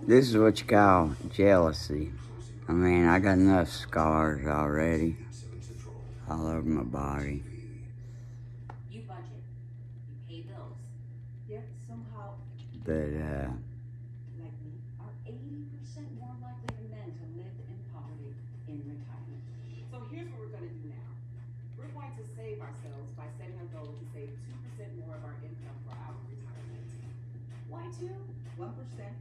This is what you call jealousy. I mean, I got enough scars already all over my body. You budget. You pay bills. Yet somehow, But, like me, Are 80% more likely than men to live in poverty in retirement. So here's what we're going to do now. We're going to save ourselves by setting a goal to save 2% more of our income for our retirement. Why 2? 1%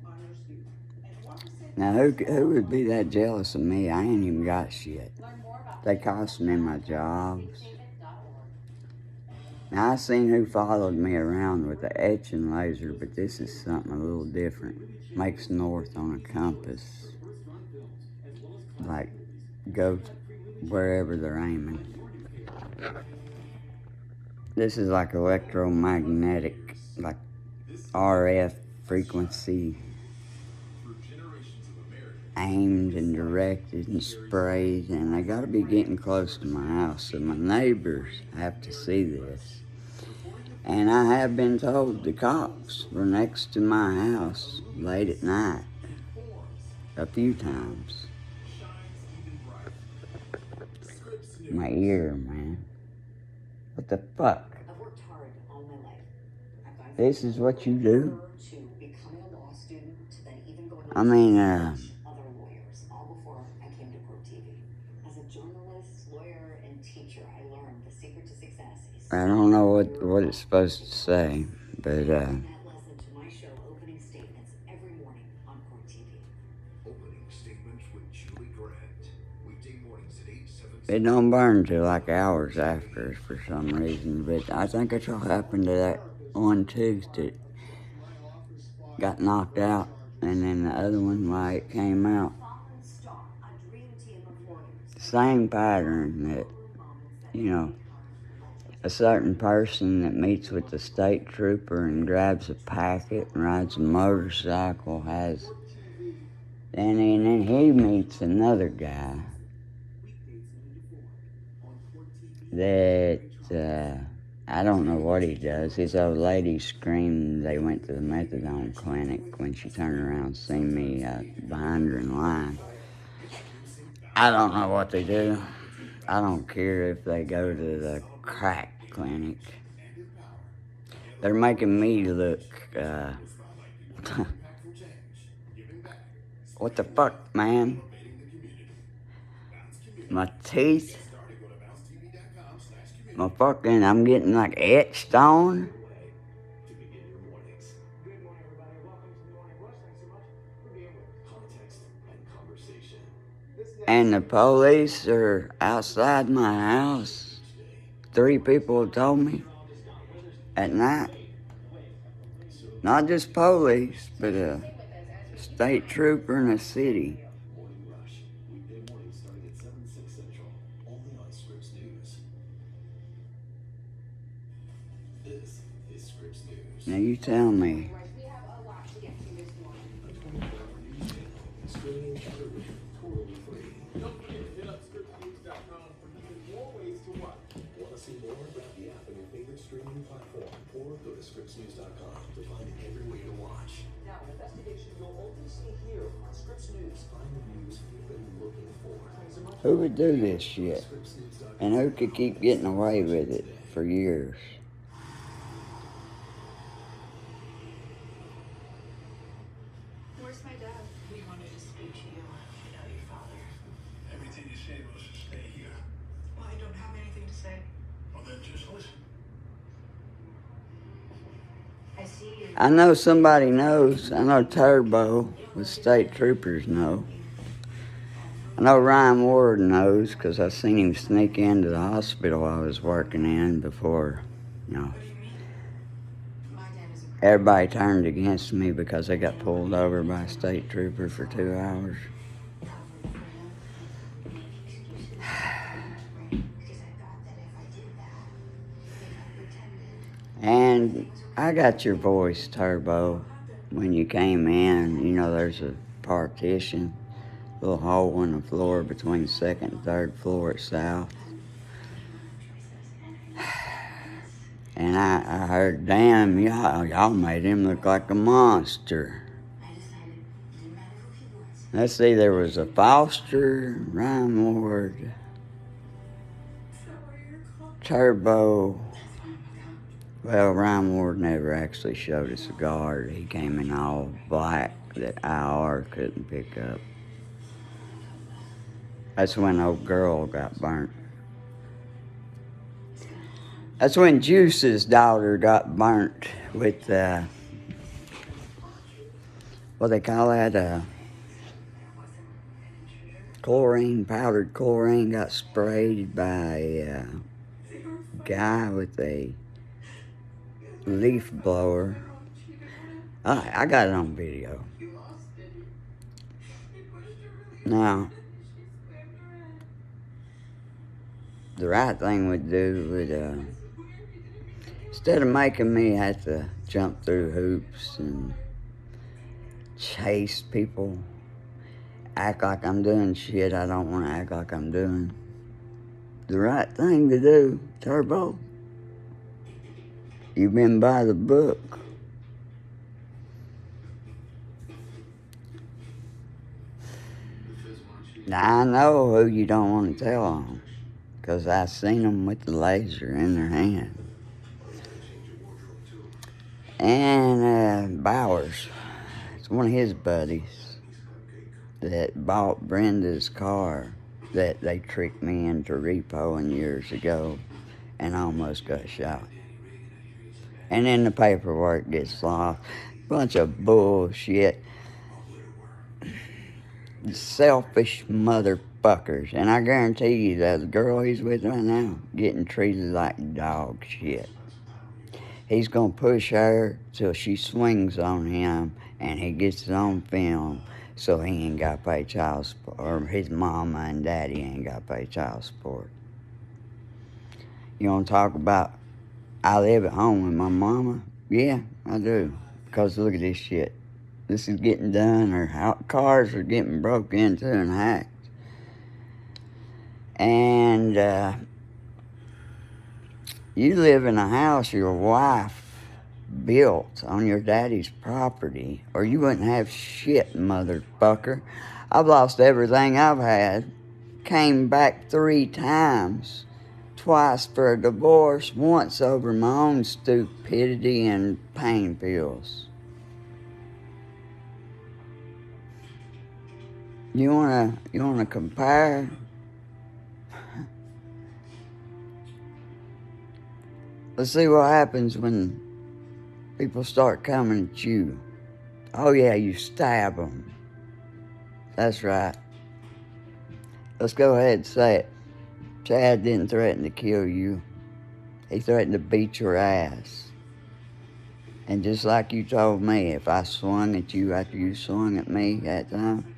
on your student. And 1% now who would be that jealous of me? I ain't even got shit. Learn more about They cost me my jobs. SaveIt.org. Now, I seen who followed me around with the etching laser, but this is something a little different. Makes north on a compass. Like, go wherever they're aiming. This is like electromagnetic, like RF frequency, aimed and directed and sprayed, and they gotta be getting close to my house, so my neighbors have to see this. And I have been told the cops were next to my house late at night a few times. My ear, man. What the fuck? I've worked hard all my life. I've gone This is what you do? to becoming a law student to then even going I mean, other lawyers, all before I came to Court TV. As a journalist, lawyer, and teacher, I learned the secret to success is I don't know what it's supposed to say, but that lesson to my show, Opening Statements, every morning on Court TV. Opening Statements with Julie Grant. Weekday mornings at 8, 7. it don't burn till like hours after for some reason. But I think it's what happened to that one tooth that got knocked out, and then the other one, why it came out. Same pattern that, you know, a certain person that meets with the state trooper and grabs a packet and rides a motorcycle has, and then he meets another guy that, I don't know what he does. His old lady screamed they went to the methadone clinic when she turned around and seen me behind her in line. I don't know what they do. I don't care if they go to the crack clinic. They're making me look, what the fuck, man? My teeth? My fucking, I'm getting like etched on. And the police are outside my house. 3 people told me at night. Not just police, but a state trooper in a city. Now you tell me. Go to scriptsnews.com to find it every way to watch. Now, an investigation you'll only see here on Scripts News. Find the news you've been looking for. Who would do this shit? And who could keep getting away with it for years? Where's my dad? We wanted to speak to you. You know your father. Everything you say was to stay here. Well, I don't have anything to say. Well, then just listen. I see you. I know somebody knows. I know Turbo with state troopers know. I know Ryan Ward knows because I seen him sneak into the hospital I was working in before, you know. Everybody turned against me because I got pulled over by a state trooper for 2 hours. And I got your voice, Turbo. When you came in, you know, there's a partition, little hole in the floor between 2nd and 3rd floor at South. And I heard, damn, y'all made him look like a monster. Let's see, there was a Foster, Rhyme Ward, Turbo. Well, Rhyme Ward never actually showed us a guard. He came in all black that IR couldn't pick up. That's when old girl got burnt. That's when Juice's daughter got burnt with, what they call that, chlorine, powdered chlorine, got sprayed by a guy with a leaf blower. I got it on video. Now, the right thing would do would, instead of making me have to jump through hoops and chase people, act like I'm doing shit I don't want to act like I'm doing, the right thing to do, Turbo, you've been by the book. Now, I know who you don't want to tell on, because I seen them with the laser in their hand. And Bowers, it's one of his buddies that bought Brenda's car that they tricked me into repoing years ago and almost got shot. And then the paperwork gets lost. Bunch of bullshit. Selfish motherfuckers. And I guarantee you that the girl he's with right now getting treated like dog shit. He's gonna push her till she swings on him and he gets it on film so he ain't got to pay child support, or his mama and daddy ain't got to pay child support. You wanna talk about I live at home with my mama? Yeah, I do. Because look at this shit. This is getting done, or cars are getting broke into and hacked. And you live in a house your wife built on your daddy's property, or you wouldn't have shit, motherfucker. I've lost everything I've had. Came back 3 times. Twice for a divorce, once over my own stupidity and pain pills. You wanna compare? Let's see what happens when people start coming at you. Oh yeah, you stab them. That's right. Let's go ahead and say it. Chad didn't threaten to kill you. He threatened to beat your ass. And just like you told me, if I swung at you after you swung at me that time,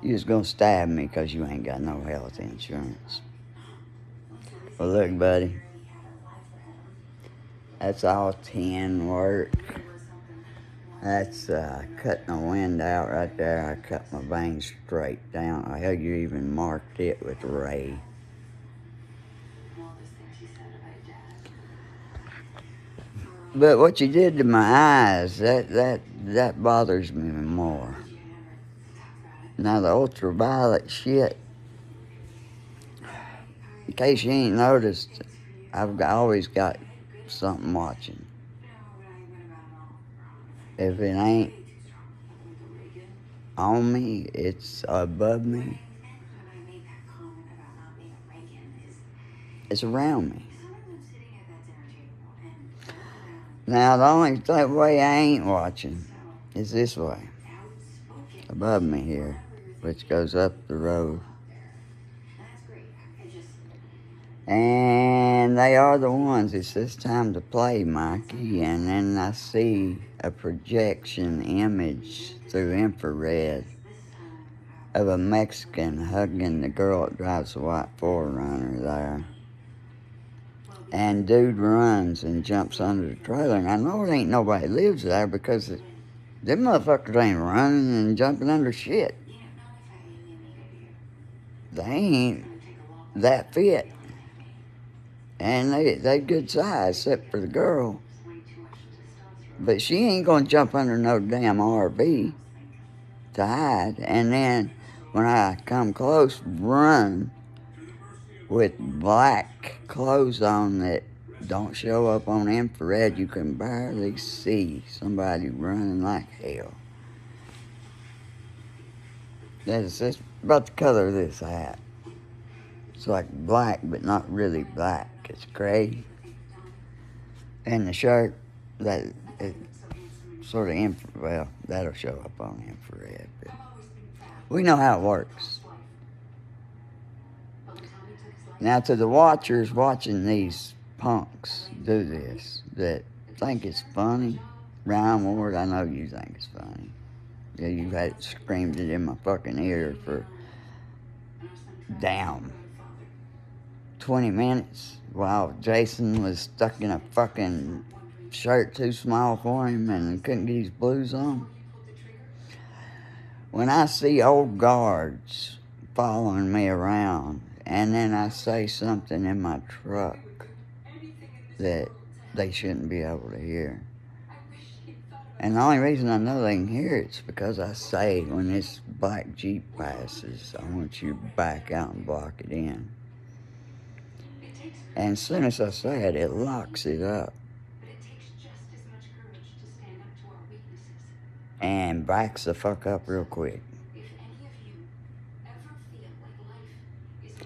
you was gonna stab me because you ain't got no health insurance. Well, look, buddy. That's all 10 work. That's cutting the wind out right there. I cut my veins straight down. Hell, you even marked it with Ray. But what you did to my eyes, that bothers me more. Now the ultraviolet shit, in case you ain't noticed, I've always got something watching. If it ain't on me, it's above me. It's around me. Now, the only way I ain't watching is this way. Above me here, which goes up the road. And they are the ones. It says time to play, Mikey. And then I see a projection image through infrared of a Mexican hugging the girl that drives the white 4Runner there. And dude runs and jumps under the trailer. And I know there ain't nobody lives there because them motherfuckers ain't running and jumping under shit. They ain't that fit. And they good size, except for the girl. But she ain't gonna jump under no damn RV. to hide. And then when I come close, run with black clothes on that don't show up on infrared. You can barely see somebody running like hell. That's about the color of this hat. It's like black, but not really black. It's gray. And the shirt, that it sort of well, that'll show up on infrared. But we know how it works. Now, to the watchers watching these punks do this, that think it's funny, rhyme word, I know you think it's funny. Yeah, you've had screamed it in my fucking ear for damn 20 minutes while Jason was stuck in a fucking shirt too small for him and couldn't get his blues on. When I see old guards following me around and then I say something in my truck that they shouldn't be able to hear. And the only reason I know they can hear it's because I say, when this black Jeep passes, I want you to back out and block it in. And as soon as I say it, it locks it up. But it takes just as much courage to stand up to our weaknesses. And backs the fuck up real quick. If any of you ever feel like life is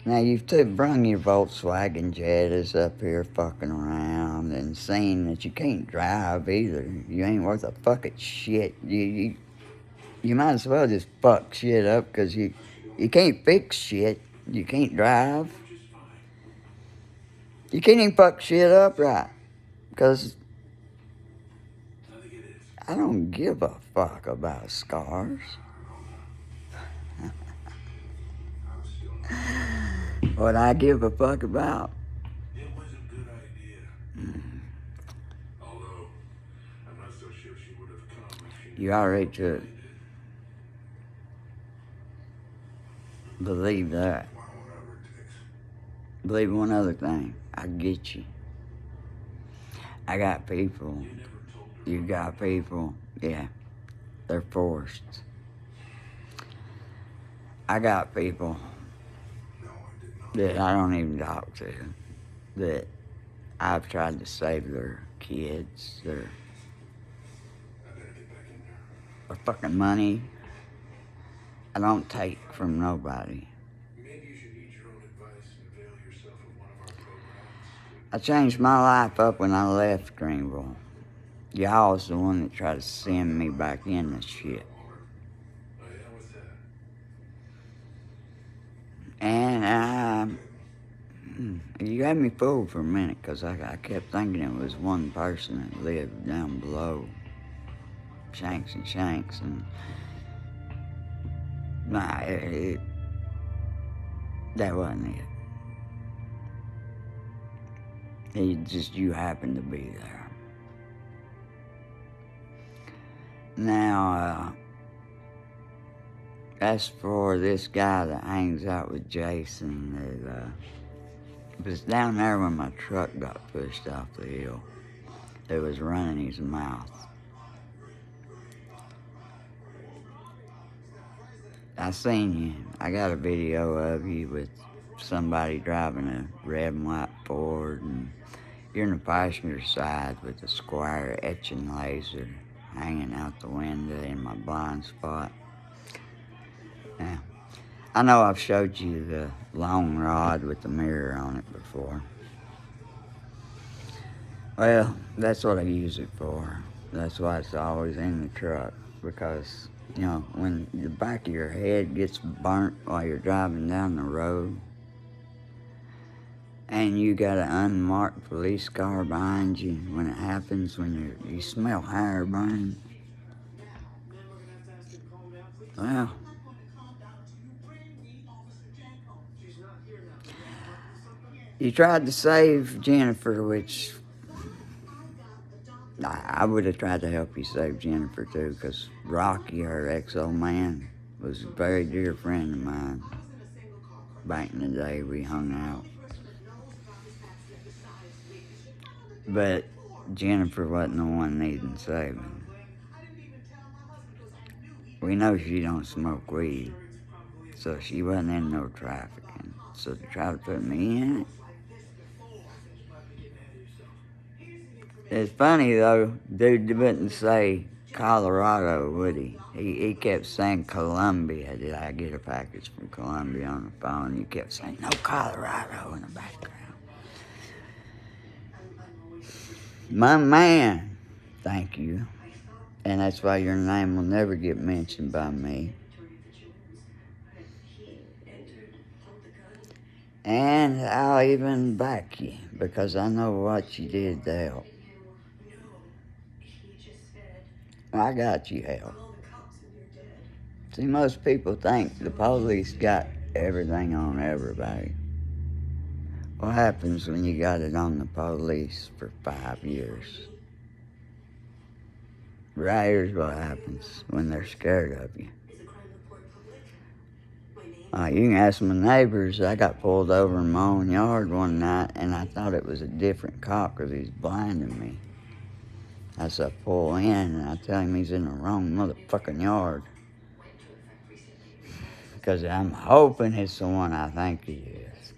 Now, you've brung your Volkswagen Jettas up here fucking around and seen that you can't drive either. You ain't worth a fucking shit. You might as well just fuck shit up because you can't fix shit. You can't drive. You can't even fuck shit up right. Because I don't give a fuck about scars. What I give a fuck about. It was a good idea. Although, I'm not so sure she would have come if she... You already took. Believe that. Whatever it takes. Believe one other thing. I get you. I got people. You never told her. You got people. Yeah. They're forced. I got people No, I did not. that I don't even talk to. That I've tried to save their kids, their I better get back in there. fucking money. I don't take from nobody. Maybe you should eat your own advice and avail yourself of one of our programs. I changed my life up when I left GreenEVILle. Y'all was the one that tried to send me back in this shit. Oh yeah, what's that? And you had me fooled for a minute because I kept thinking it was one person that lived down below Shanks and Shanks. And nah, that wasn't it. You happened to be there. Now, as for this guy that hangs out with Jason, that was down there when my truck got pushed off the hill. It was running his mouth. I seen you. I got a video of you with somebody driving a red and white Ford, and you're in the passenger side with the Squire etching laser hanging out the window in my blind spot. Yeah. I know I've showed you the long rod with the mirror on it before. Well, that's what I use it for. That's why it's always in the truck, because, you know, when the back of your head gets burnt while you're driving down the road, and you got an unmarked police car behind you when it happens, when you smell hair burning. Well, you tried to save Jennifer, which I would have tried to help you save Jennifer too, because Rocky, her ex-old man, was a very dear friend of mine. Back in the day, we hung out. But Jennifer wasn't the one needing saving. We know she don't smoke weed, so she wasn't in no trafficking. So to try to put me in it, it's funny though. Dude wouldn't say Colorado, would he? He kept saying Columbia. Did I get a package from Columbia on the phone? He kept saying no Colorado in the background. My man, thank you. And that's why your name will never get mentioned by me. And I'll even back you, because I know what you did to help. I got you help. See, most people think the police got everything on everybody. What happens when you got it on the police for 5 years? Right here's what happens when they're scared of you. You can ask my neighbors. I got pulled over in my own yard one night, and I thought it was a different cop because he's blinding me. As I pull in, and I tell him he's in the wrong motherfucking yard. Because I'm hoping it's the one I think he is.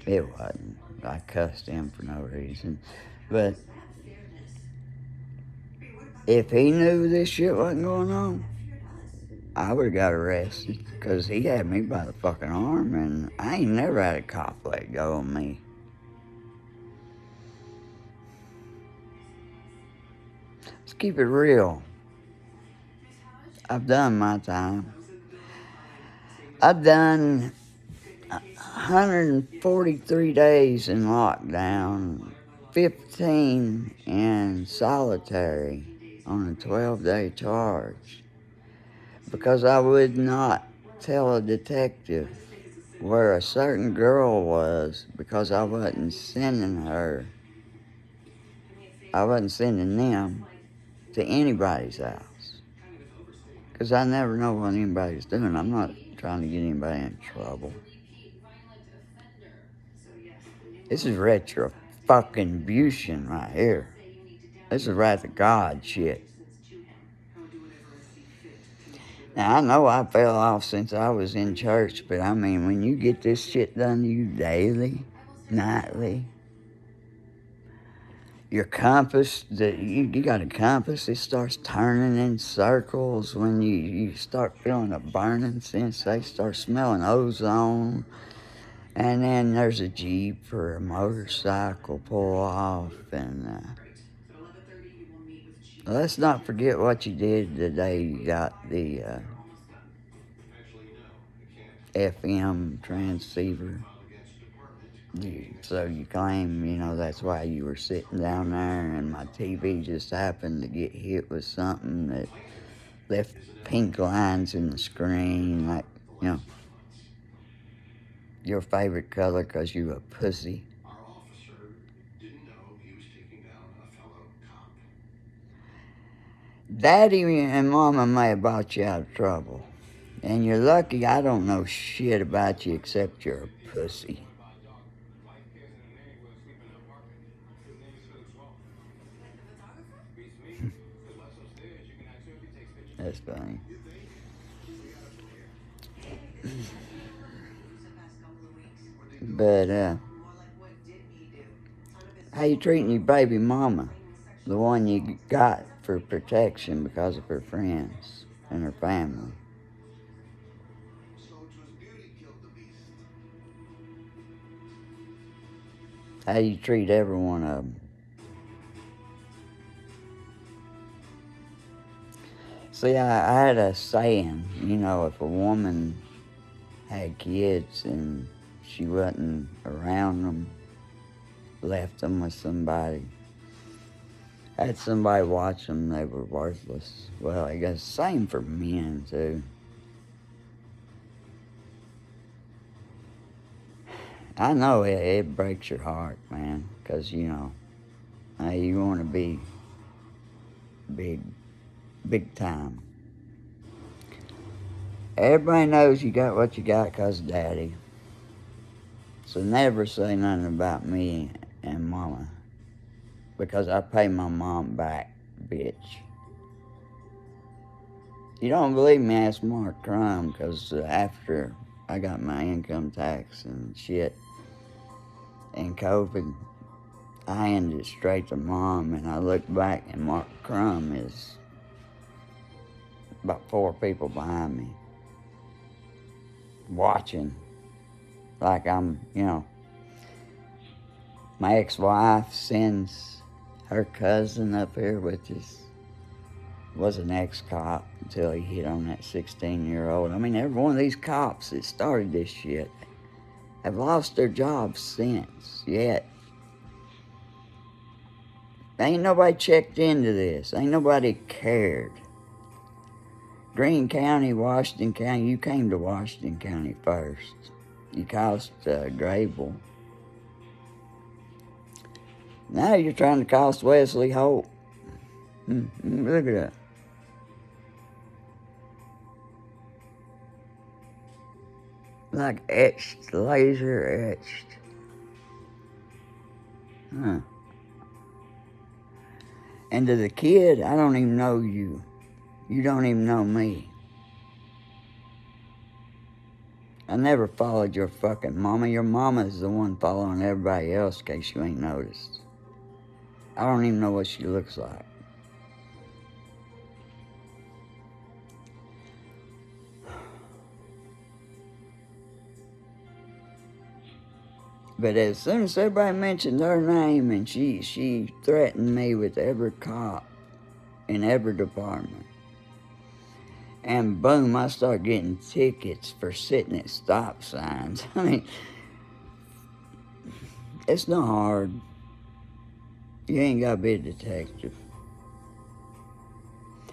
It wasn't. I cussed him for no reason. But if he knew this shit wasn't going on, I would have got arrested. Because he had me by the fucking arm, and I ain't never had a cop let go of me. Let's keep it real. I've done my time. I've done 143 days in lockdown, 15 in solitary on a 12-day charge, because I would not tell a detective where a certain girl was, because I wasn't sending them to anybody's house. Because I never know what anybody's doing. I'm not trying to get anybody in trouble. This is retro fucking bution right here. This is wrath of God shit. Now, I know I fell off since I was in church, but I mean, when you get this shit done to you daily, nightly, your compass, you got a compass, it starts turning in circles. When you start feeling a burning sensation, start smelling ozone. And then there's a Jeep or a motorcycle pull off. And let's not forget what you did the day you got the FM transceiver. So you claim, that's why you were sitting down there, and my TV just happened to get hit with something that left pink lines in the screen, like, your favorite color because you a pussy. Our officer didn't know he was taking down a fellow cop. Daddy and Mama may have brought you out of trouble. And you're lucky I don't know shit about you except you're a pussy. That's funny. But, how you treating your baby mama? The one you got for protection because of her friends and her family. So it was beauty killed the beast. How you treat every one of them. See, I had a saying, if a woman had kids and she wasn't around them, left them with somebody, had somebody watch them, they were worthless. Well, I guess same for men, too. I know it breaks your heart, man, because, you want to be big time. Everybody knows you got what you got because of Daddy. So never say nothing about me and Mama, because I pay my mom back, bitch. You don't believe me, ask Mark Crumb, because after I got my income tax and shit and COVID, I handed it straight to Mom, and I looked back, and Mark Crumb is about 4 people behind me, watching, like I'm, my ex-wife sends her cousin up here, which was an ex-cop until he hit on that 16-year-old. I mean, every one of these cops that started this shit have lost their jobs since, yet. Ain't nobody checked into this. Ain't nobody cared. Greene County, Washington County, you came to Washington County first. You cost GreenEVILle. Now you're trying to cost Wesley Hope. Look at that. Like etched, laser etched. Huh. And to the kid, I don't even know you. You don't even know me. I never followed your fucking mama. Your mama's the one following everybody else, in case you ain't noticed. I don't even know what she looks like. But as soon as everybody mentioned her name, and she threatened me with every cop in every department. And boom, I started getting tickets for sitting at stop signs. I mean, it's not hard. You ain't got to be a detective.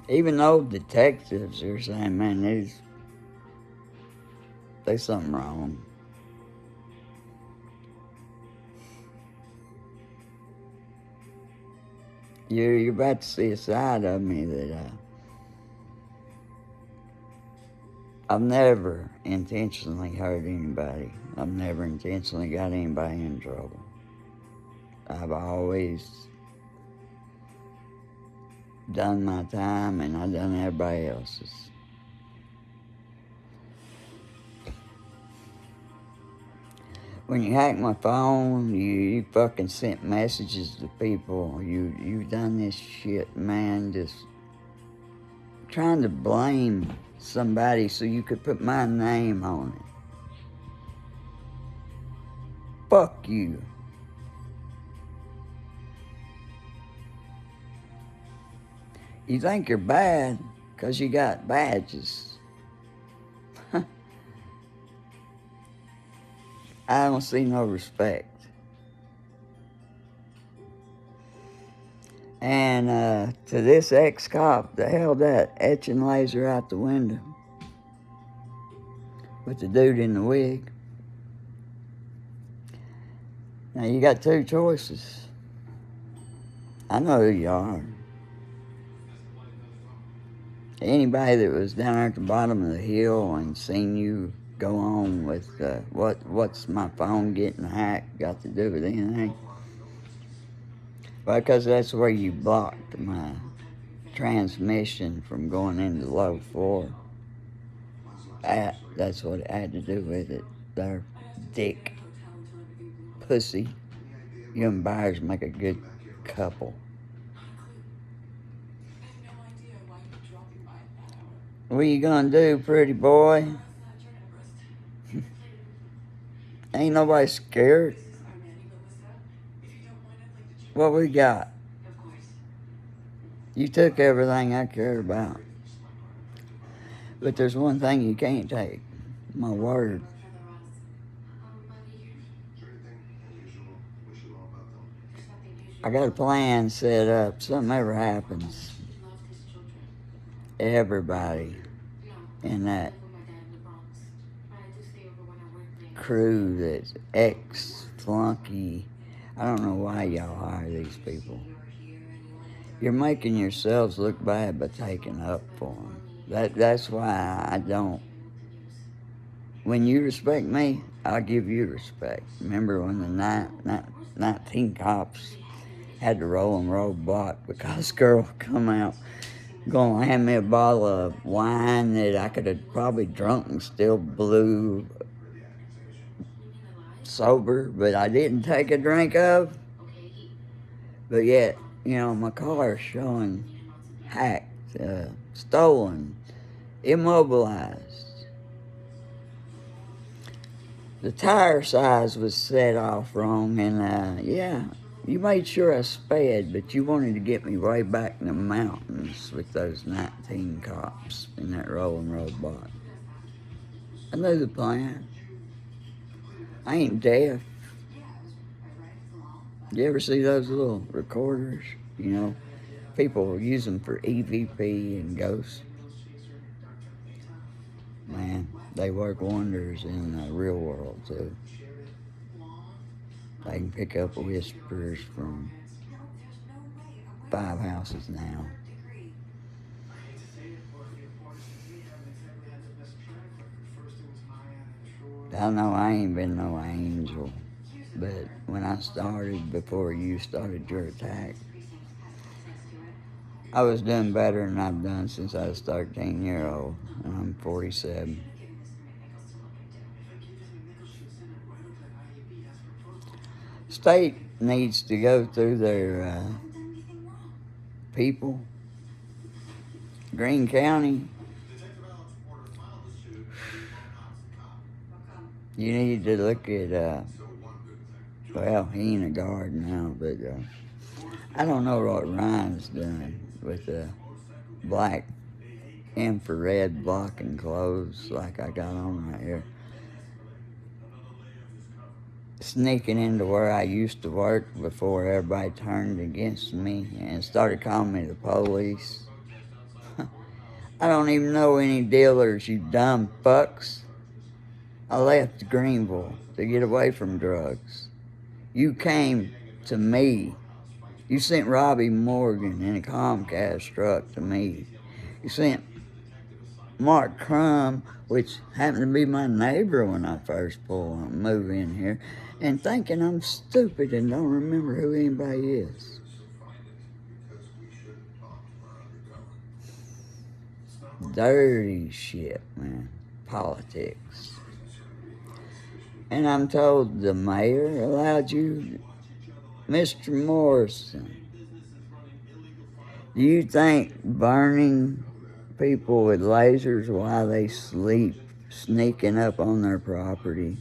Even though detectives are saying, man, there's something wrong. You're about to see a side of me that I've never intentionally hurt anybody. I've never intentionally got anybody in trouble. I've always done my time, and I've done everybody else's. When you hacked my phone, you fucking sent messages to people. You done this shit, man, just trying to blame somebody so you could put my name on it. Fuck you. You think you're bad because you got badges. I don't see no respect. And to this ex-cop that held that etching laser out the window with the dude in the wig. Now you got 2 choices. I know who you are. Anybody that was down there at the bottom of the hill and seen you go on with what's my phone getting hacked got to do with anything? Well, because that's where you blocked my transmission from going into low 4. That's what it had to do with it. There, dick, pussy. You and Byers make a good couple. What you gonna do, pretty boy? Ain't nobody scared. What we got? You took everything I cared about. But there's one thing you can't take. My word. I got a plan set up. Something ever happens. Everybody in that crew that's ex-flunky. I don't know why y'all hire these people. You're making yourselves look bad by taking up for them. That's why I don't. When you respect me, I'll give you respect. Remember when the 19 cops had to roll and roll block because girl come out gonna hand me a bottle of wine that I could have probably drunk and still blew sober, but I didn't take a drink of. But yet, my car's showing hacked, stolen, immobilized. The tire size was set off wrong, and yeah, you made sure I sped, but you wanted to get me way back in the mountains with those 19 cops in that rolling robot. I knew the plan. I ain't deaf. You ever see those little recorders? People use them for EVP and ghosts. Man, they work wonders in the real world, too. They can pick up whispers from 5 houses now. I know I ain't been no angel, but when I started, before you started your attack, I was doing better than I've done since I was 13-year-old, and I'm 47. State needs to go through their people. Greene County, you need to look at, well, he ain't a guard now, but I don't know what Ryan's doing with the black infrared blocking clothes like I got on right here. Sneaking into where I used to work before everybody turned against me and started calling me the police. I don't even know any dealers, you dumb fucks. I left Greeneville to get away from drugs. You came to me. You sent Robbie Morgan in a Comcast truck to me. You sent Mark Crum, which happened to be my neighbor when I first moved in here, and thinking I'm stupid and don't remember who anybody is. Dirty shit, man. Politics. And I'm told the mayor allowed you, Mr. Morrison. Do you think burning people with lasers while they sleep, sneaking up on their property?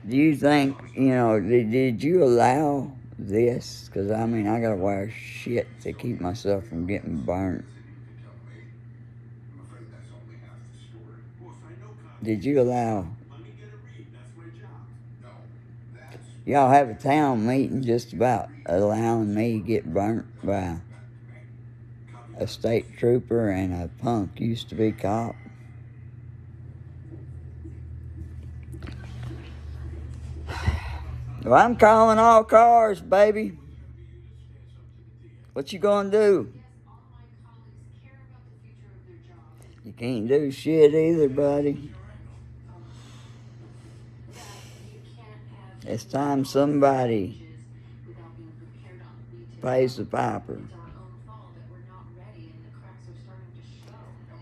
Do you think, did you allow this? Because, I gotta wear shit to keep myself from getting burnt. Did you allow? Y'all have a town meeting just about allowing me to get burnt by a state trooper and a punk used to be cop. Well, I'm calling all cars, baby. What you gonna do? You can't do shit either, buddy. It's time somebody pays the piper.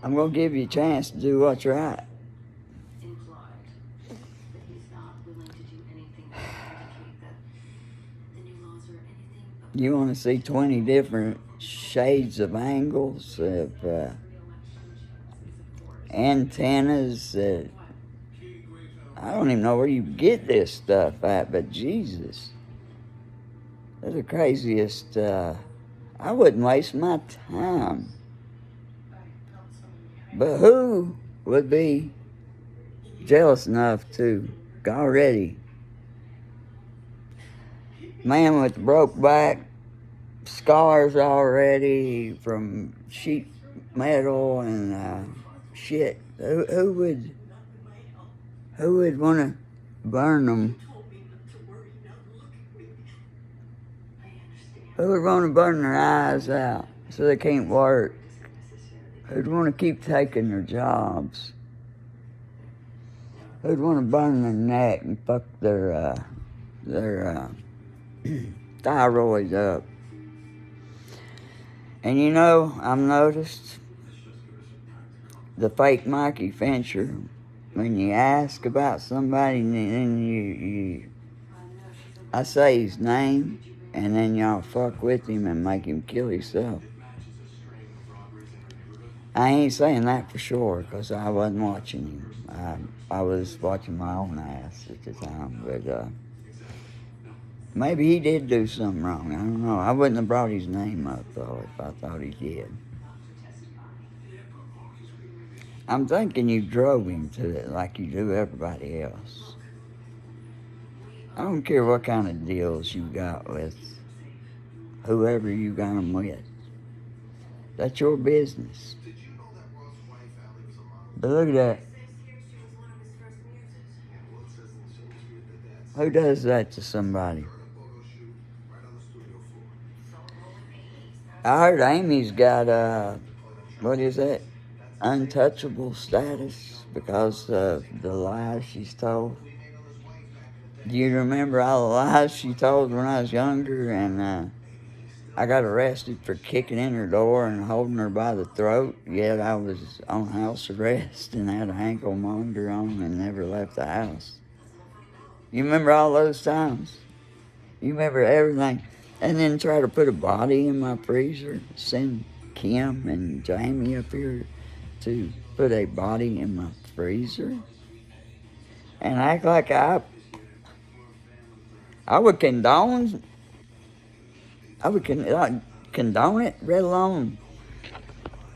I'm gonna give you a chance to do what's right. You want to see 20 different shades of angles of antennas that I don't even know where you get this stuff at, but Jesus, they're the craziest. I wouldn't waste my time. But who would be jealous enough to already? Man with the broke back, scars already from sheet metal and shit. Who would want to burn them? Who would want to burn their eyes out so they can't work? Who'd want to keep taking their jobs? Who'd want to burn their neck and fuck their thyroid up And you know, I've noticed the fake Mikey Fincher, when you ask about somebody and then I say his name, and then y'all fuck with him and make him kill himself. I ain't saying that for sure, because I wasn't watching him. I was watching my own ass at the time, but maybe he did do something wrong. I don't know. I wouldn't have brought his name up, though, if I thought he did. I'm thinking you drove him to it like you do everybody else. I don't care what kind of deals you got with whoever you got them with. That's your business. But look at that. Who does that to somebody? I heard Amy's got, what is that? Untouchable status because of the lies she's told. Do you remember all the lies she told when I was younger? And I got arrested for kicking in her door and holding her by the throat, yet I was on house arrest and had an ankle monitor on and never left the house. You remember all those times? You remember everything? And then try to put a body in my freezer, send Kim and Jamie up here to put a body in my freezer, and act like I would condone it, let alone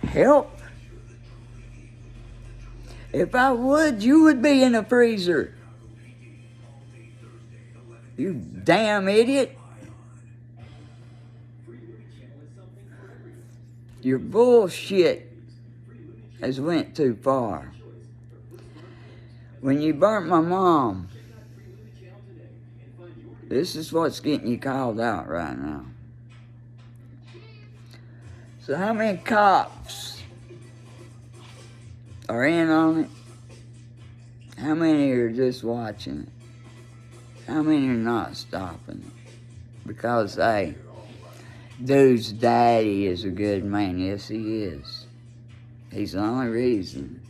help. If I would, you would be in a freezer. You damn idiot. Your bullshit has went too far. When you burnt my mom, this is what's getting you called out right now. So how many cops are in on it? How many are just watching it? How many are not stopping it? Because, hey, dude's daddy is a good man. Yes, he is. He's the only reason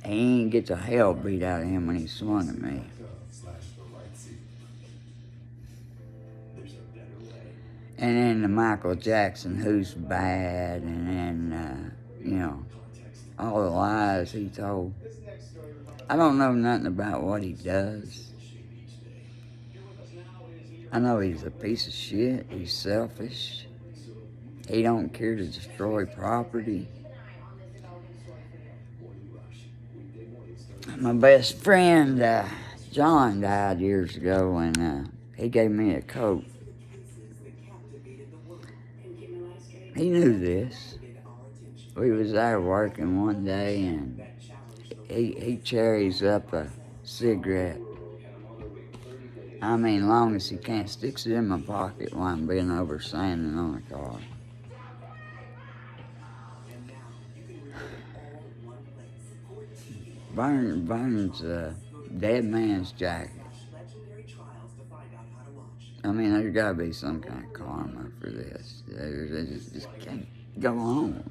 he ain't get the hell beat out of him when he swung at me. And then the Michael Jackson, who's bad, and then, all the lies he told. I don't know nothing about what he does. I know he's a piece of shit. He's selfish. He don't care to destroy property. My best friend, John, died years ago, and he gave me a coat. He knew this. We was there working one day, and he cherries up a cigarette. I mean, long as he can, sticks it in my pocket while I'm being over sanding on the car. Burns a dead man's jacket. I mean, there's got to be some kind of karma for this. They just can't go on.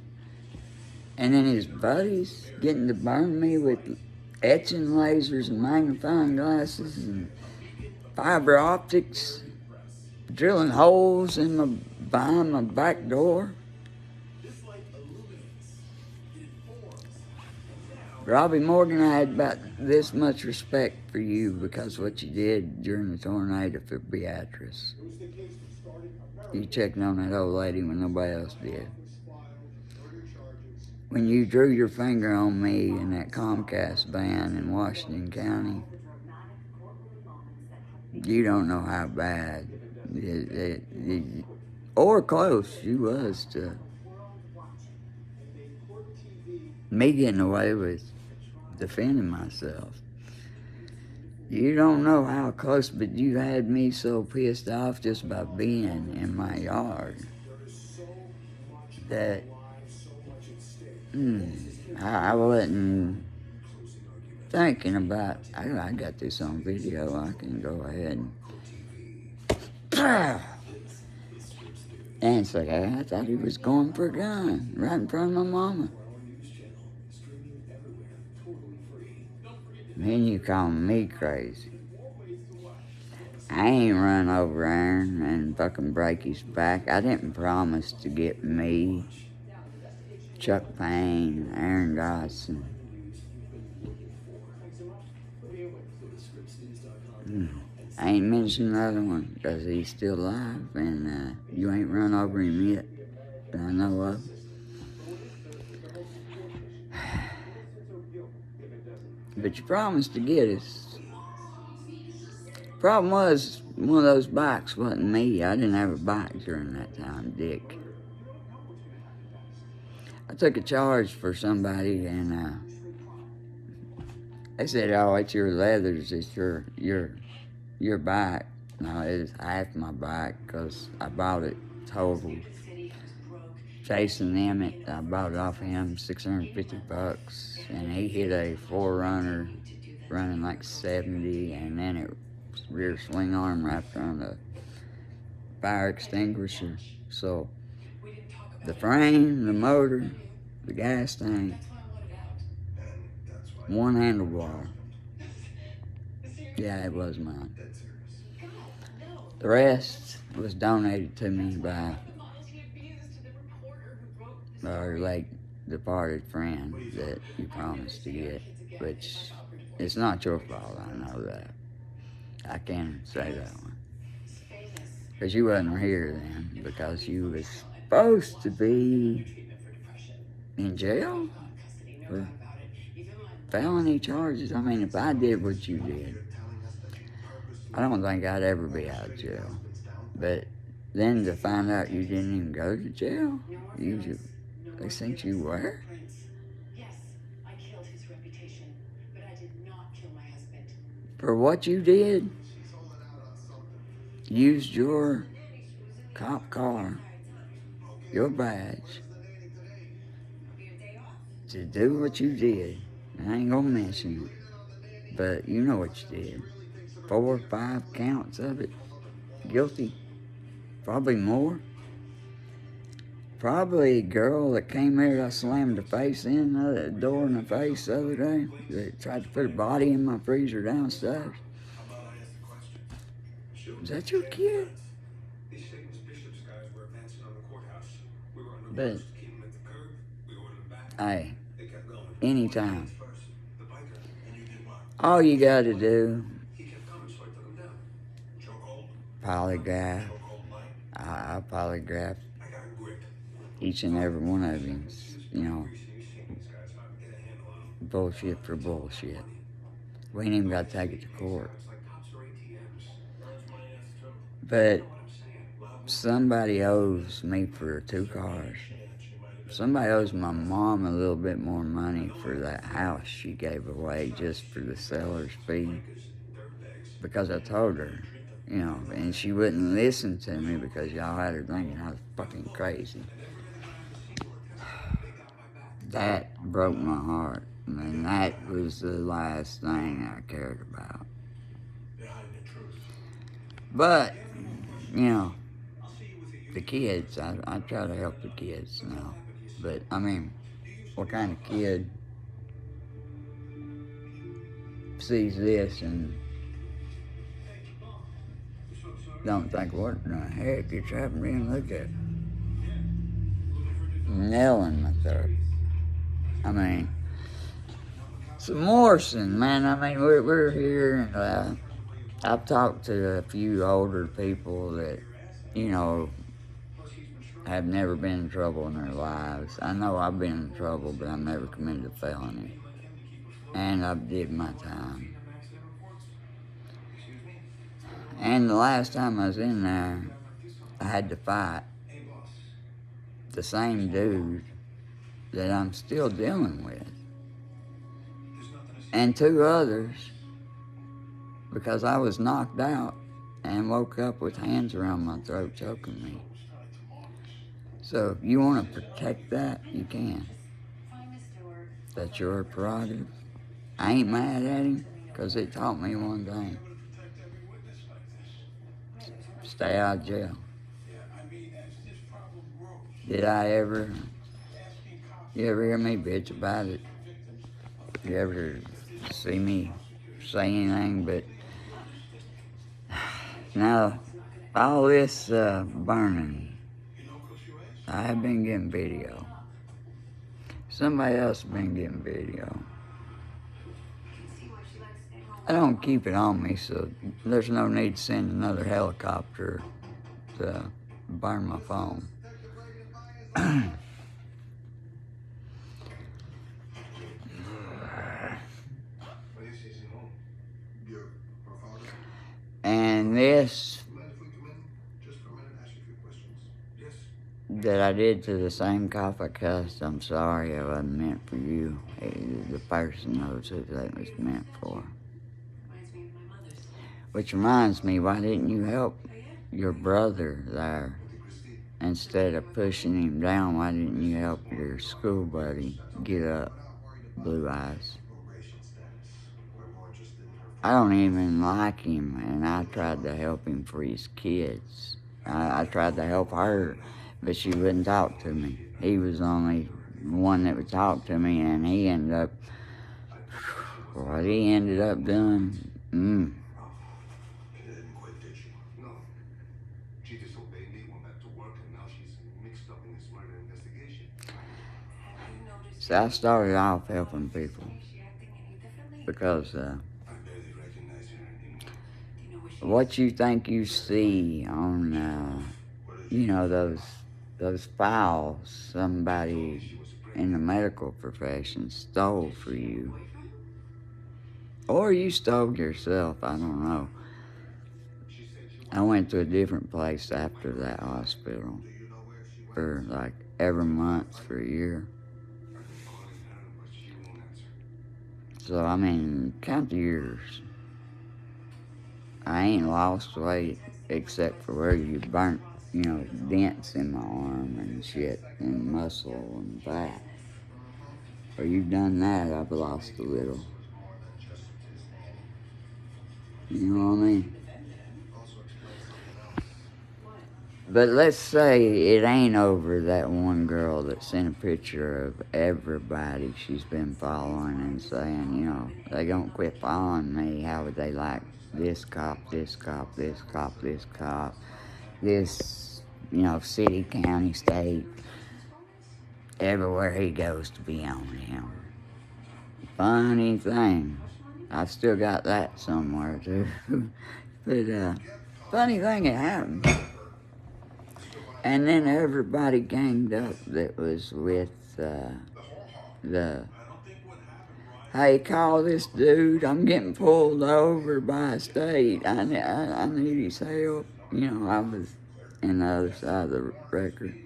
And then his buddies getting to burn me with etching lasers and magnifying glasses and fiber optics, drilling holes in behind my back door. Robbie Morgan, I had about this much respect for you because of what you did during the tornado for Beatrice. You checked on that old lady when nobody else did. When you drew your finger on me in that Comcast van in Washington County, you don't know how bad, or close you was to me getting away with defending myself. You don't know how close, but you had me so pissed off just by being in my yard that I wasn't thinking about. I got this on video. I can go ahead and And it's like, I thought he was going for a gun right in front of my mama. News channel, streaming everywhere, totally free. Then you call me crazy. I ain't run over Aaron and fucking break his back. I didn't promise to get me, Chuck Payne, Aaron Dodson. I ain't mentioned another one because he's still alive and you ain't run over him yet that I know of. But you promised to get us. Problem was, one of those bikes wasn't me. I didn't have a bike during that time, Dick. I took a charge for somebody and they said, oh, it's your leathers, it's your bike. No, it was half my bike because I bought it totaled. Chasing Emmett, I bought it off him, $650, and he hit a 4Runner running like 70, and then it rear swing arm wrapped around the fire extinguisher. So the frame, the motor, the gas tank, one handlebar. Yeah, it was mine. The rest was donated to me by our late departed friend that you promised to get, which it's not your fault, I know that. I can say that one. Because you wasn't here then, because you was supposed to be in jail for felony charges. I mean, if I did what you did, I don't think I'd ever be out of jail. But then to find out you didn't even go to jail, they think you were? Yes, I killed his reputation, but I did not kill my husband. For what you did, used your cop car, your badge, to do what you did. I ain't gonna mention it, but you know what you did. 4 or 5 counts of it. Guilty. Probably more. Probably a girl that came here that I slammed the face in, the door in the face the other day, that tried to put her body in my freezer downstairs. Is that your kid? But, hey, anytime. All you gotta do, polygraph. I polygraph each and every one of you, you know, bullshit for bullshit. We ain't even got to take it to court. But somebody owes me for 2 cars. Somebody owes my mom a little bit more money for that house she gave away just for the seller's fee. Because I told her, you know, and she wouldn't listen to me because y'all had her thinking I was fucking crazy. That broke my heart. I mean, that was the last thing I cared about. But, you know, the kids, I try to help the kids now. But, I mean, what kind of kid sees this and don't think, what in the heck is happening? Look at nail in my throat. I mean, some Morrison, man. I mean, we're here, and I've talked to a few older people that, you know, have never been in trouble in their lives. I know I've been in trouble, but I've never committed a felony. And I did my time. And the last time I was in there, I had to fight the same dude that I'm still dealing with. And 2 others, because I was knocked out and woke up with hands around my throat choking me. So if you want to protect that, you can. That's your prerogative. I ain't mad at him, because it taught me one thing. Stay out of jail. Did I ever? You ever hear me bitch about it? You ever see me say anything? But now, all this burning, I have been getting video. Somebody else has been getting video. I don't keep it on me, so there's no need to send another helicopter to burn my phone. And this that I did to the same cop I cussed, I'm sorry, it wasn't meant for you. The person knows who that was meant for. Which reminds me, why didn't you help your brother there? Instead of pushing him down, why didn't you help your school buddy get up, Blue Eyes? I don't even like him, and I tried to help him for his kids. I tried to help her, but she wouldn't talk to me. He was the only one that would talk to me, and he ended up, what he ended up doing, She didn't quit, did she? No. She disobeyed me, went back to work, and now she's mixed up in this murder investigation. So I started off helping people because I barely recognize her anymore. what you think you see on, those files somebody in the medical profession stole for you. Or you stole yourself, I don't know. I went to a different place after that hospital for like every month for a year. So, I mean, count the years. I ain't lost weight except for where you burnt, dents in my arm and shit, and muscle and fat. Where you've done that, I've lost a little. You know what I mean? But let's say it ain't over that one girl that sent a picture of everybody she's been following and saying, they don't quit following me. How would they like this cop, this cop, this cop, this cop, this, city, county, state, everywhere he goes to be on him. Funny thing. I've still got that somewhere too. But funny thing it happened. And then everybody ganged up that was with hey, call this dude, I'm getting pulled over by a state. I need his help. I was in the other side of the record.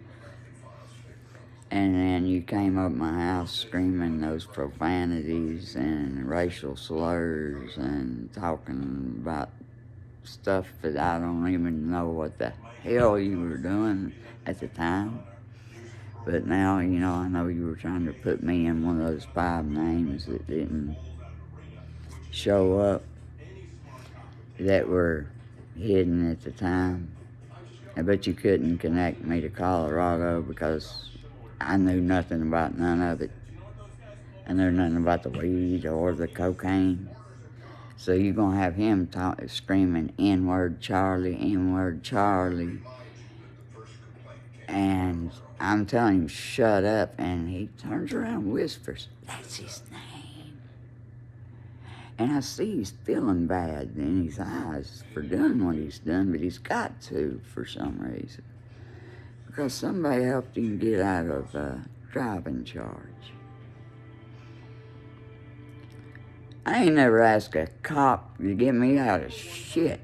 And then you came up my house screaming those profanities and racial slurs and talking about stuff that I don't even know what the hell you were doing at the time. But now, I know you were trying to put me in one of those 5 names that didn't show up, that were hidden at the time. But you couldn't connect me to Colorado because I knew nothing about none of it. I knew nothing about the weed or the cocaine. So you're going to have him screaming, N-word Charlie, N-word Charlie. And I'm telling him, shut up. And he turns around and whispers, that's his name. And I see he's feeling bad in his eyes for doing what he's done, but he's got to for some reason. Because somebody helped him get out of a driving charge. I ain't never asked a cop to get me out of shit.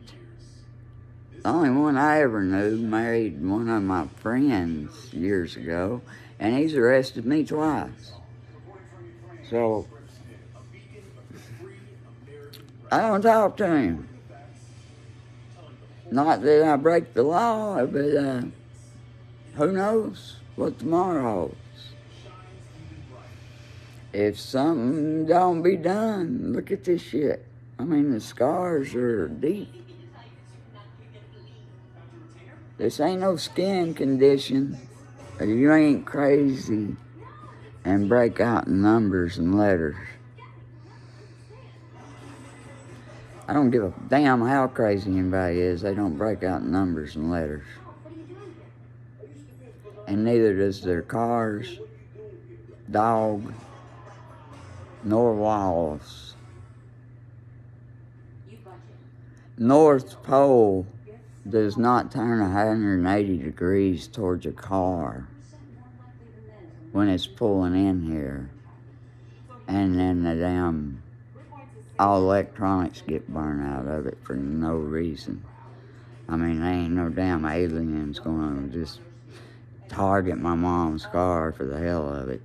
The only one I ever knew married one of my friends years ago, and he's arrested me twice. So, I don't talk to him. Not that I break the law, but who knows what tomorrow holds. If something don't be done, look at this shit. I mean, the scars are deep. This ain't no skin condition. You ain't crazy and break out in numbers and letters. I don't give a damn how crazy anybody is. They don't break out in numbers and letters. And neither does their cars, dog, nor walls. North Pole does not turn 180 degrees towards a car when it's pulling in here. And then the damn all electronics get burned out of it for no reason. I mean, there ain't no damn aliens gonna just target my mom's car for the hell of it.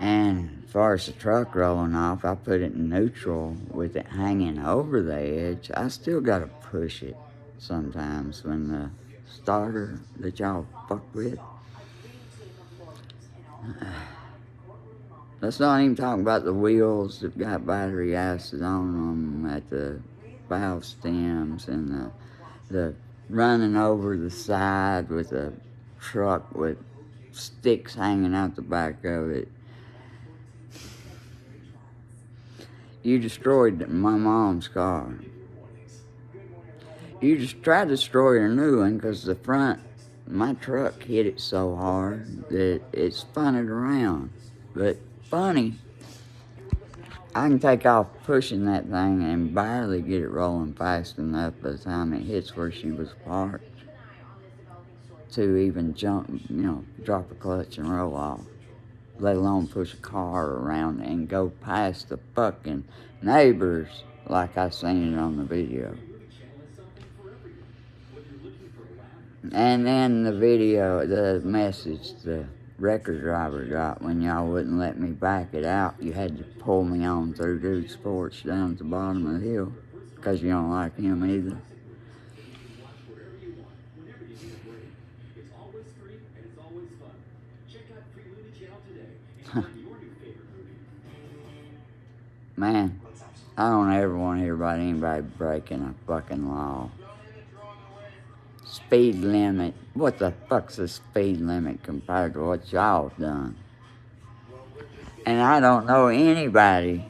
And as far as the truck rolling off, I put it in neutral with it hanging over the edge. I still gotta push it sometimes when the starter that y'all fuck with. Let's not even talk about the wheels that got battery acid on them at the valve stems and the running over the side with a truck with sticks hanging out the back of it. You destroyed my mom's car. You just tried to destroy her new one because the front, my truck hit it so hard that it spun it around. But funny, I can take off pushing that thing and barely get it rolling fast enough by the time it hits where she was parked to even jump, drop a clutch and roll off, let alone push a car around and go past the fucking neighbors like I seen it on the video. And then the video, the message the record driver got when y'all wouldn't let me back it out, you had to pull me on through Dude's porch down at the bottom of the hill because you don't like him either. Man, I don't ever want to hear about anybody breaking a fucking law. Speed limit. What the fuck's a speed limit compared to what y'all done? And I don't know anybody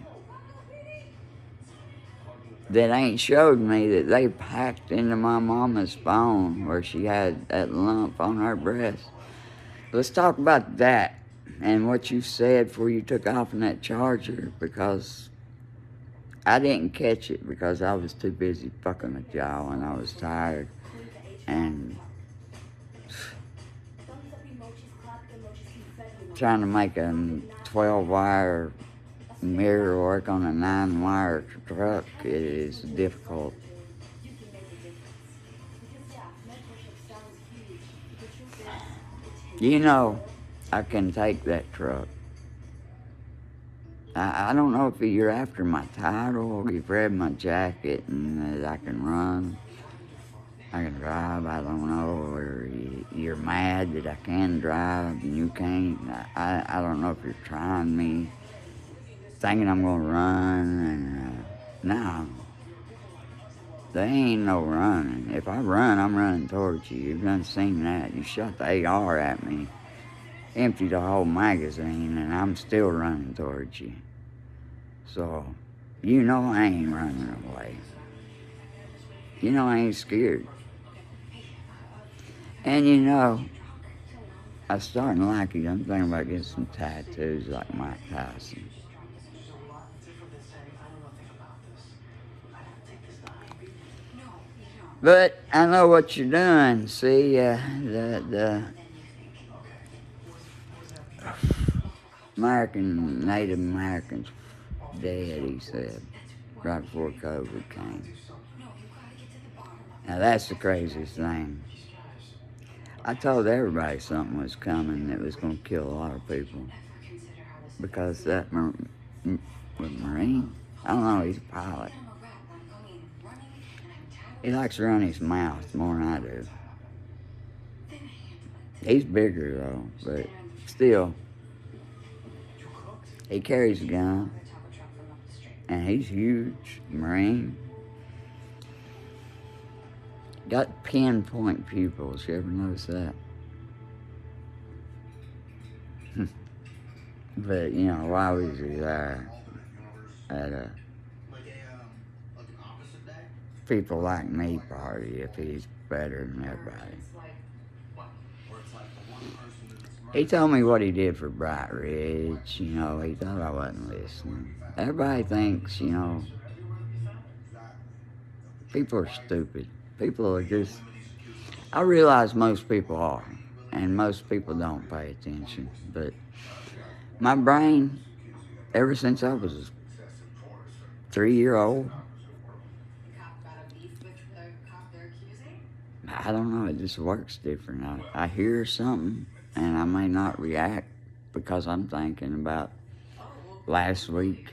that ain't showed me that they packed into my mama's phone where she had that lump on her breast. Let's talk about that and what you said before you took off in that Charger, because I didn't catch it because I was too busy fucking with y'all and I was tired. And trying to make a 12-wire mirror work on a 9-wire truck is difficult. I can take that truck. I don't know if you're after my title or you've read my jacket and that I can run. I can drive, I don't know, or you're mad that I can drive and you can't. I don't know if you're trying me, thinking I'm gonna run, and no. There ain't no running. If I run, I'm running towards you. You've done seen that. You shot the AR at me, emptied the whole magazine, and I'm still running towards you. So, I ain't running away. I ain't scared. And I'm starting to like it. I'm thinking about getting some tattoos like Mike Tyson. But I know what you're doing. See, the Native Americans dead, he said, right before COVID came. Now that's the craziest thing. I told everybody something was coming that was going to kill a lot of people. Because that Marine, I don't know, he's a pilot. He likes to run his mouth more than I do. He's bigger though, but still, he carries a gun. And he's huge, Marine. Got pinpoint pupils. You ever notice that? But, you know, why was he there? At a people like me party if he's better than everybody. He told me what he did for Bright Ridge. You know, he thought I wasn't listening. Everybody thinks, you know, people are stupid. People are just, I realize most people are, and most people don't pay attention. But my brain, ever since I was a 3-year-old, I don't know, it just works different. I hear something and I may not react because I'm thinking about last week.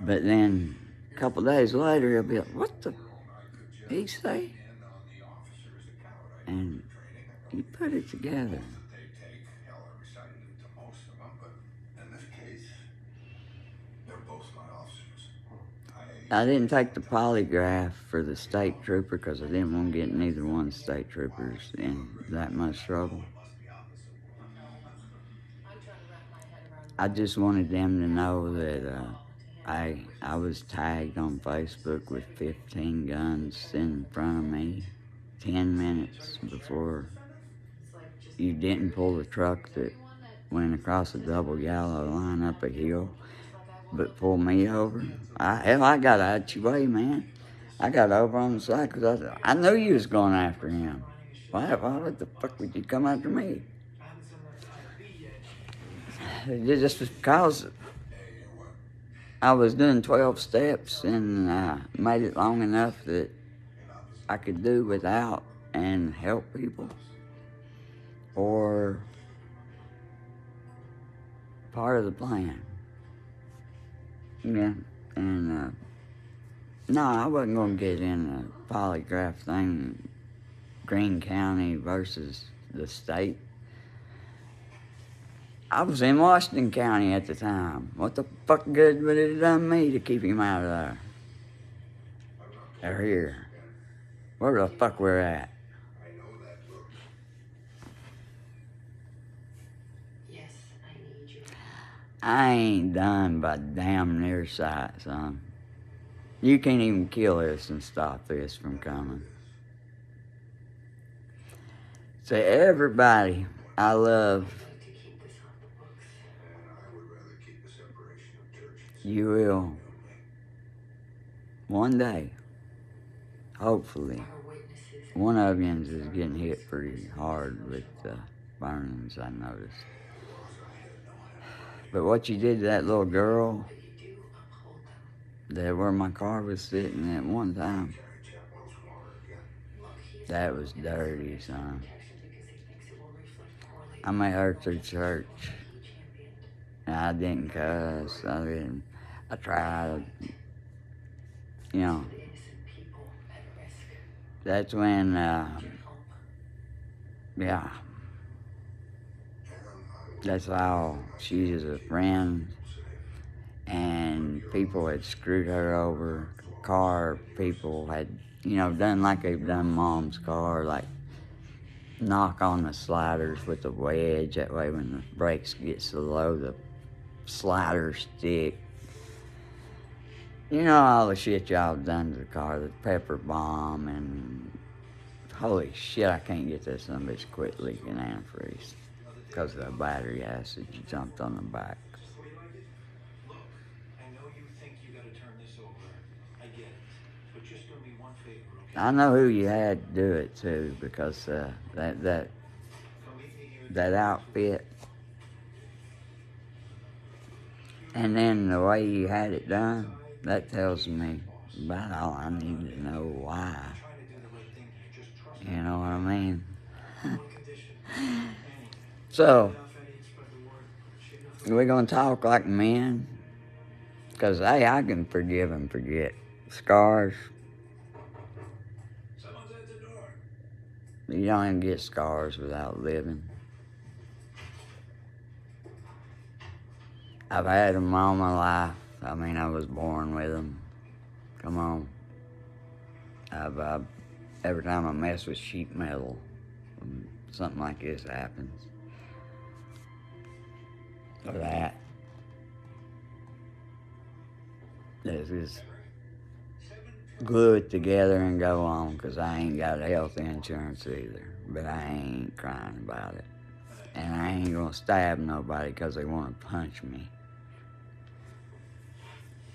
But then a couple days later, he'll be like, what the he say? And you put it together. I didn't take the polygraph for the state trooper because I didn't want to get neither one of the state troopers in that much trouble. I just wanted them to know that I was tagged on Facebook with 15 guns in front of me 10 minutes before you didn't pull the truck that went across a double yellow line up a hill, but pulled me over. I got out your way, man. I got over on the side because I knew you was going after him. Why the fuck would you come after me? Just because I was doing 12 steps and made it long enough that I could do without and help people, or part of the plan. Yeah, and no, I wasn't going to get in a polygraph thing, Greene County versus the state. I was in Washington County at the time. What the fuck good would it have done me to keep him out of there? Or here. Where the fuck we're at? Yes, I need you. I ain't done by damn near sight, son. You can't even kill this and stop this from coming. So everybody I love, you will one day, hopefully. One of you is getting hit pretty hard with burnings, I noticed. But what you did to that little girl, that where my car was sitting at one time, that was dirty, son. I met her through church. And I didn't cuss. I tried, you know. That's when, yeah. That's how she was a friend. And people had screwed her over. Car people had, you know, done like they've done Mom's car, like knock on the sliders with a wedge. That way when the brakes get so low, the sliders stick. You know all the shit y'all done to the car, the pepper bomb, and holy shit, I can't get this son of a bitch quit leaking antifreeze because of the battery acid you dumped on the back. Look, I know you think you gotta turn this over. I get it. But just do me one favor, okay? I know who you had to do it to because that outfit, and then the way you had it done, that tells me about all I need to know why. You know what I mean? So, we're going to talk like men, because hey, I can forgive and forget. Scars, you don't even get scars without living. I've had them all my life. I mean, I was born with them. Come on. I've every time I mess with sheet metal, something like this happens. Or that. This is glue it together and go on, because I ain't got health insurance either. But I ain't crying about it. And I ain't gonna stab nobody because they want to punch me.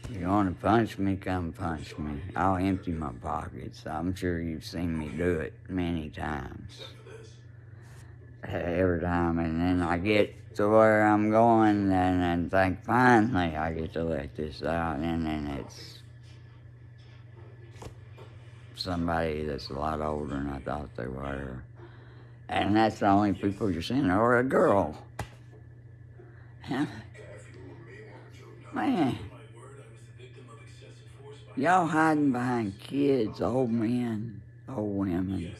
If you want to punch me, come punch me. I'll empty my pockets. I'm sure you've seen me do it many times. Every time, and then I get to where I'm going, and think finally I get to let this out, and then it's somebody that's a lot older than I thought they were. And that's the only people you're seeing, or a girl. Man, y'all hiding behind kids, old men, old women,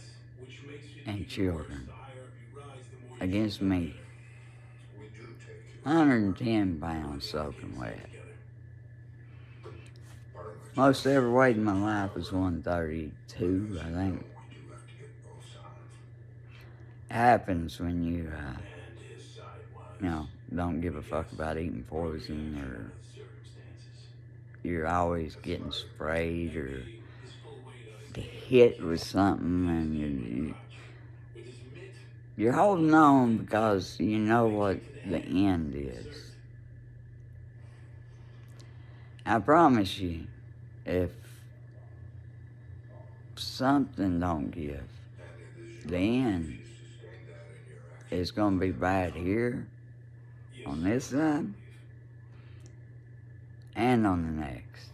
and children against me. 110 pounds soaking wet. Most ever weighed in my life was 132, I think. It happens when you don't give a fuck about eating poison, or you're always getting sprayed or hit with something, and you're holding on because you know what the end is. I promise you, if something don't give, the end is going to be bad here, on this side, and on the next.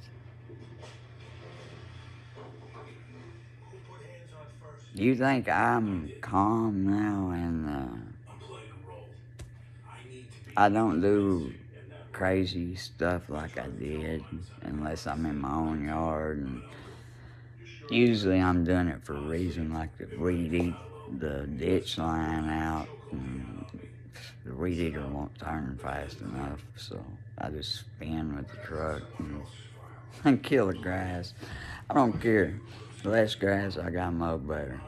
You think I'm calm now, and I don't do crazy stuff like I did unless I'm in my own yard, and usually I'm doing it for a reason, like to weed eat the ditch line out, and the weed eater won't turn fast enough, so I just spin with the truck and kill the grass. I don't care. The less grass I got, mow better.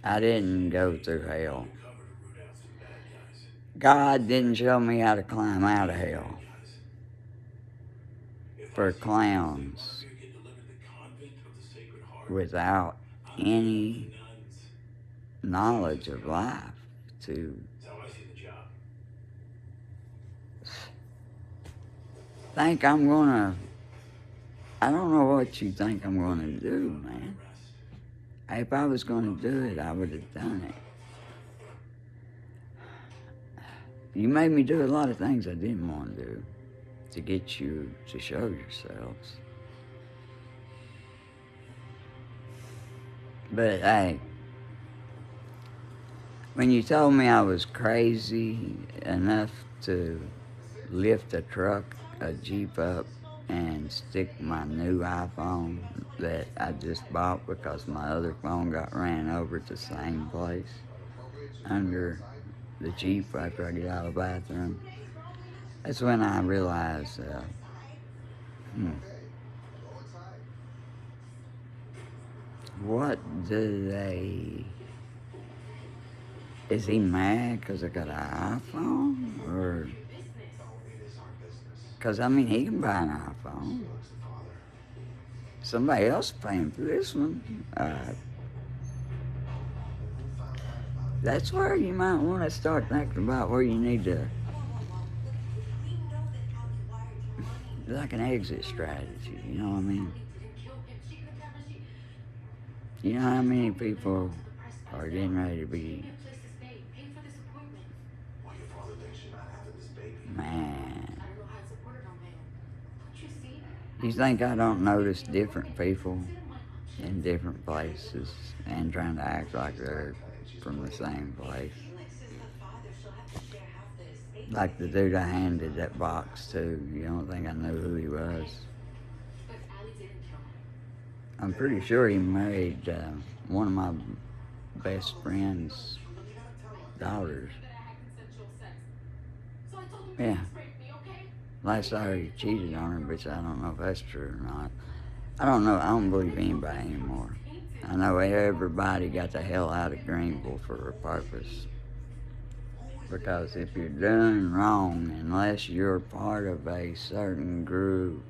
I didn't go through hell. God didn't show me how to climb out of hell. For clowns without any knowledge of life to think I'm gonna, I don't know what you think I'm gonna do, man. If I was gonna do it, I would have done it. You made me do a lot of things I didn't want to do to get you to show yourselves. But hey, when you told me I was crazy enough to lift a truck, a Jeep up, and stick my new iPhone that I just bought because my other phone got ran over at the same place under the Jeep after I get out of the bathroom, that's when I realized, what do they, is he mad because I got an iPhone? Or, because I mean, he can buy an iPhone. Somebody else paying for this one. That's where you might want to start thinking about where you need to, like an exit strategy, you know what I mean? You know how many people are getting ready to be, man. You think I don't notice different people in different places and trying to act like they're from the same place? Like the dude I handed that box to, you don't think I knew who he was? I'm pretty sure he married one of my best friend's daughters. Yeah. Last I heard, he cheated on her, which I don't know if that's true or not. I don't know. I don't believe anybody anymore. I know everybody got the hell out of Greeneville for a purpose. Because if you're doing wrong, unless you're part of a certain group,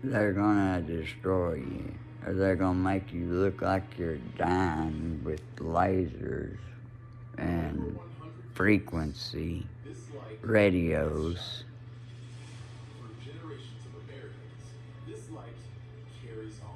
they're gonna destroy you. Or they're gonna make you look like you're dying with lasers and frequency radios. For generations of Americans, this light carries on.